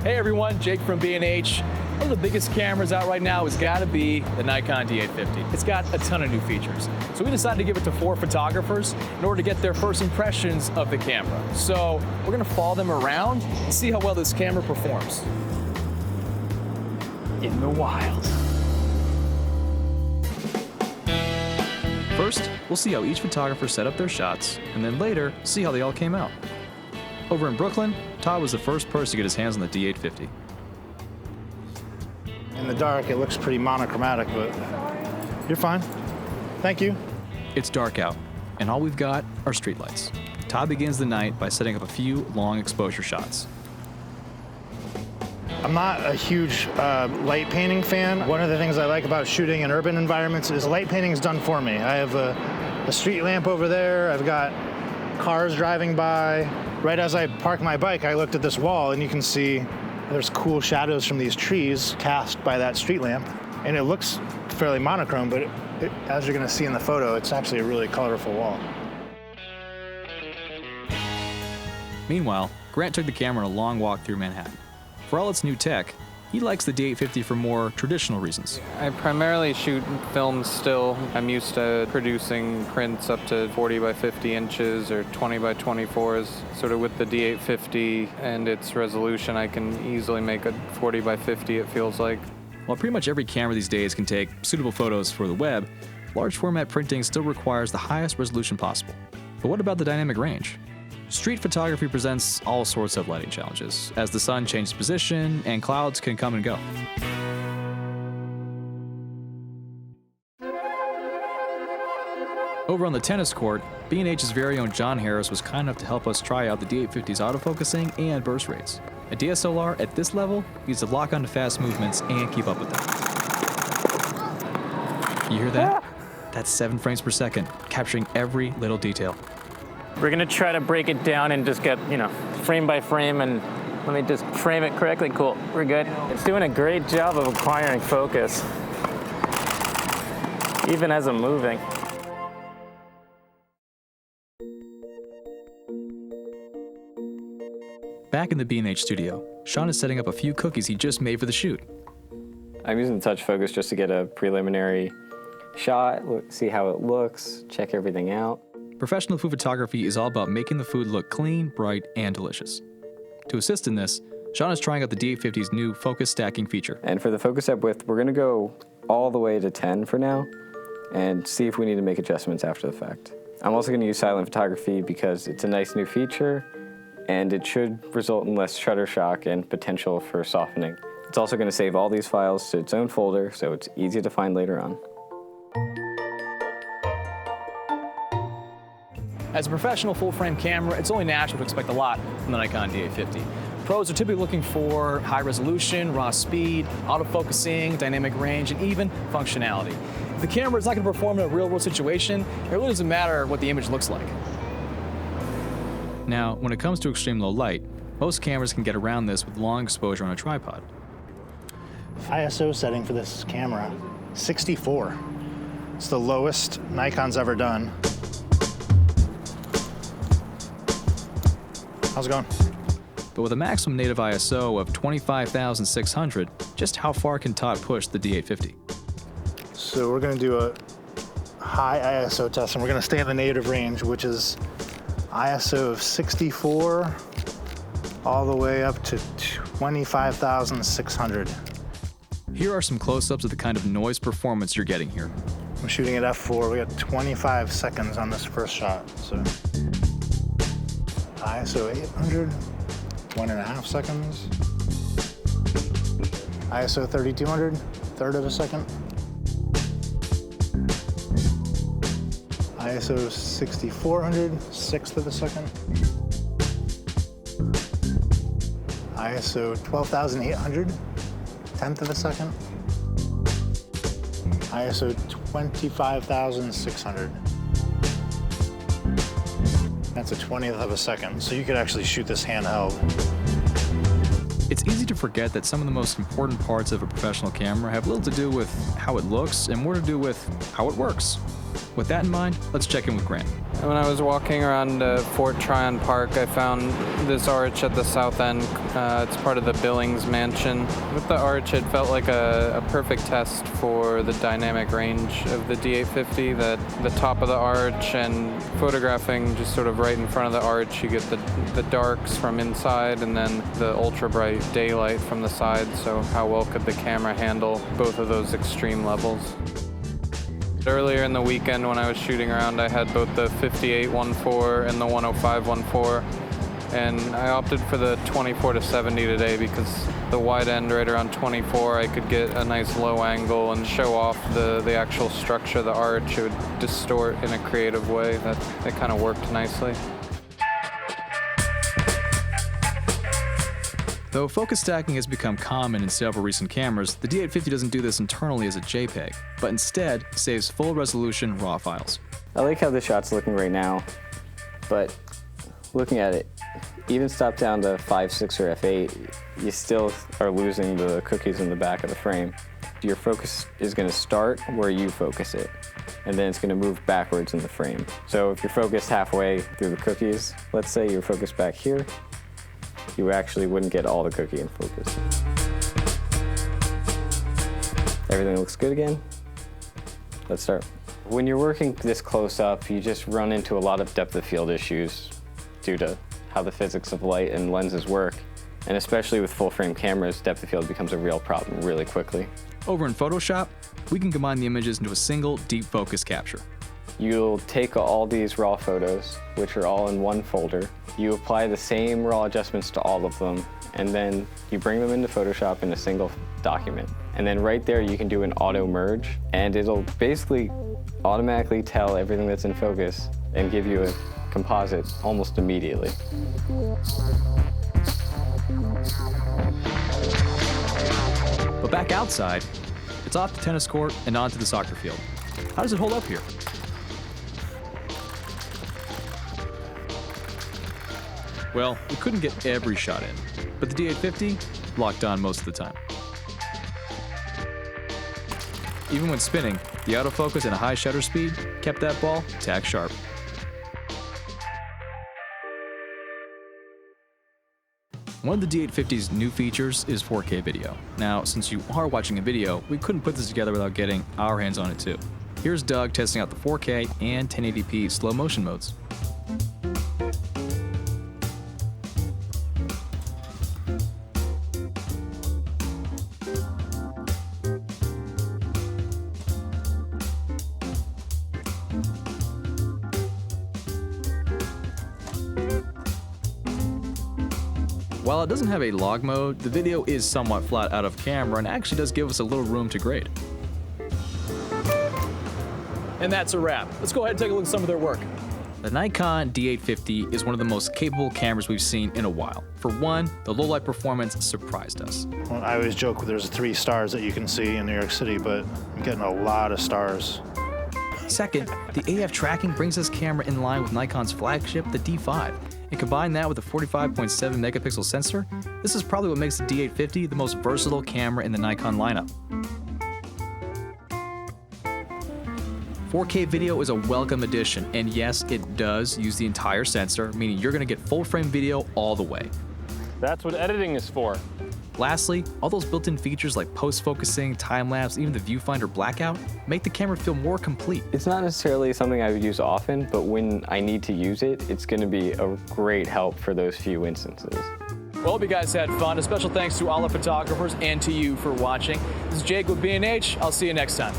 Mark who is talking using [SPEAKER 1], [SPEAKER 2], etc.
[SPEAKER 1] Hey everyone, Jake from B&H. One of the biggest cameras out right now has got to be the Nikon D850. It's got a ton of new features. So we decided to give it to 4 photographers in order to get their first impressions of the camera. So we're going to follow them around and see how well this camera performs in the wild.
[SPEAKER 2] First, we'll see how each photographer set up their shots, and then later, see how they all came out. Over in Brooklyn, Todd was the first person to get his hands on the D850.
[SPEAKER 3] In the dark, it looks pretty monochromatic, but you're fine. Thank you.
[SPEAKER 2] It's dark out, and all we've got are streetlights. Todd begins the night by setting up a few long exposure shots.
[SPEAKER 3] I'm not a huge light painting fan. One of the things I like about shooting in urban environments is light painting is done for me. I have a street lamp over there. I've got cars driving by. Right as I parked my bike, I looked at this wall, and you can see there's cool shadows from these trees cast by that street lamp. And it looks fairly monochrome, but as you're gonna see in the photo, it's actually a really colorful wall.
[SPEAKER 2] Meanwhile, Grant took the camera on a long walk through Manhattan. For all its new tech, he likes the D850 for more traditional reasons.
[SPEAKER 4] I primarily shoot film still. I'm used to producing prints up to 40 by 50 inches or 20 by 24s. Sort of with the D850 and its resolution, I can easily make a 40 by 50, it feels like.
[SPEAKER 2] While pretty much every camera these days can take suitable photos for the web, large format printing still requires the highest resolution possible. But what about the dynamic range? Street photography presents all sorts of lighting challenges, as the sun changes position and clouds can come and go. Over on the tennis court, B&H's very own John Harris was kind enough to help us try out the D850's autofocusing and burst rates. A DSLR at this level needs to lock onto fast movements and keep up with them. You hear that? That's 7 frames per second, capturing every little detail.
[SPEAKER 5] We're gonna try to break it down and just get, frame by frame, and let me just frame it correctly. Cool, we're good. It's doing a great job of acquiring focus, even as I'm moving.
[SPEAKER 2] Back in the B&H studio, Sean is setting up a few cookies he just made for the shoot.
[SPEAKER 6] I'm using touch focus just to get a preliminary shot, see how it looks, check everything out.
[SPEAKER 2] Professional food photography is all about making the food look clean, bright, and delicious. To assist in this, Sean is trying out the D850's new focus stacking feature.
[SPEAKER 6] And for the focus step width, we're gonna go all the way to 10 for now and see if we need to make adjustments after the fact. I'm also gonna use silent photography because it's a nice new feature and it should result in less shutter shock and potential for softening. It's also gonna save all these files to its own folder so it's easy to find later on.
[SPEAKER 1] As a professional full-frame camera, it's only natural to expect a lot from the Nikon D850. Pros are typically looking for high resolution, raw speed, autofocusing, dynamic range, and even functionality. If the camera is not going to perform in a real-world situation, it really doesn't matter what the image looks like.
[SPEAKER 2] Now, when it comes to extreme low light, most cameras can get around this with long exposure on a tripod.
[SPEAKER 3] ISO setting for this camera, 64. It's the lowest Nikon's ever done. How's it going?
[SPEAKER 2] But with a maximum native ISO of 25,600, just how far can Todd push the D850?
[SPEAKER 3] So we're gonna do a high ISO test, and we're gonna stay in the native range, which is ISO of 64 all the way up to 25,600.
[SPEAKER 2] Here are some close-ups of the kind of noise performance you're getting here.
[SPEAKER 3] I'm shooting at f4. We got 25 seconds on this first shot. So ISO 800, 1.5 seconds. ISO 3200, third of a second. ISO 6400, sixth of a second. ISO 12,800, tenth of a second. ISO 25,600. That's a 20th of a second, so you could actually shoot this handheld.
[SPEAKER 2] It's easy easy to forget that some of the most important parts of a professional camera have little to do with how it looks and more to do with how it works. With that in mind, let's check in with Grant.
[SPEAKER 4] When I was walking around Fort Tryon Park, I found this arch at the south end. It's part of the Billings Mansion. With the arch, it felt like a perfect test for the dynamic range of the D850, that the top of the arch and photographing just sort of right in front of the arch, you get the darks from inside and then the ultra bright daylight from the side. So how well could the camera handle both of those extreme levels? Earlier in the weekend when I was shooting around, I had both the 58-1.4 and the 105-1.4, and I opted for the 24-70 today because the wide end right around 24, I could get a nice low angle and show off the actual structure of the arch. It would distort in a creative way that kind of worked nicely.
[SPEAKER 2] Though focus stacking has become common in several recent cameras, the D850 doesn't do this internally as a JPEG, but instead saves full resolution RAW files.
[SPEAKER 6] I like how the shot's looking right now, but looking at it, even stop down to 5.6 or f8, you still are losing the cookies in the back of the frame. Your focus is going to start where you focus it, and then it's going to move backwards in the frame. So if you're focused halfway through the cookies, let's say you're focused back here, you actually wouldn't get all the cookie in focus. Everything looks good again. Let's start. When you're working this close up, you just run into a lot of depth of field issues due to how the physics of light and lenses work. And especially with full frame cameras, depth of field becomes a real problem really quickly.
[SPEAKER 2] Over in Photoshop, we can combine the images into a single deep focus capture.
[SPEAKER 6] You'll take all these raw photos, which are all in one folder. You apply the same raw adjustments to all of them, and then you bring them into Photoshop in a single document. And then right there, you can do an auto merge, and it'll basically automatically tell everything that's in focus and give you a composite almost immediately.
[SPEAKER 2] But back outside, it's off the tennis court and onto the soccer field. How does it hold up here? Well, we couldn't get every shot in, but the D850 locked on most of the time. Even when spinning, the autofocus and a high shutter speed kept that ball tack sharp. One of the D850's new features is 4K video. Now, since you are watching a video, we couldn't put this together without getting our hands on it too. Here's Doug testing out the 4K and 1080p slow motion modes. While it doesn't have a log mode, the video is somewhat flat out of camera and actually does give us a little room to grade.
[SPEAKER 1] And that's a wrap. Let's go ahead and take a look at some of their work.
[SPEAKER 2] The Nikon D850 is one of the most capable cameras we've seen in a while. For one, the low-light performance surprised us.
[SPEAKER 3] Well, I always joke there's 3 stars that you can see in New York City, but I'm getting a lot of stars.
[SPEAKER 2] Second, the AF tracking brings this camera in line with Nikon's flagship, the D5. And combine that with a 45.7 megapixel sensor, this is probably what makes the D850 the most versatile camera in the Nikon lineup. 4K video is a welcome addition, and yes, it does use the entire sensor, meaning you're going to get full frame video all the way.
[SPEAKER 5] That's what editing is for.
[SPEAKER 2] Lastly, all those built-in features like post-focusing, time-lapse, even the viewfinder blackout, make the camera feel more complete.
[SPEAKER 6] It's not necessarily something I would use often, but when I need to use it, it's going to be a great help for those few instances.
[SPEAKER 1] Well, hope you guys had fun. A special thanks to all the photographers and to you for watching. This is Jake with B&H. I'll see you next time.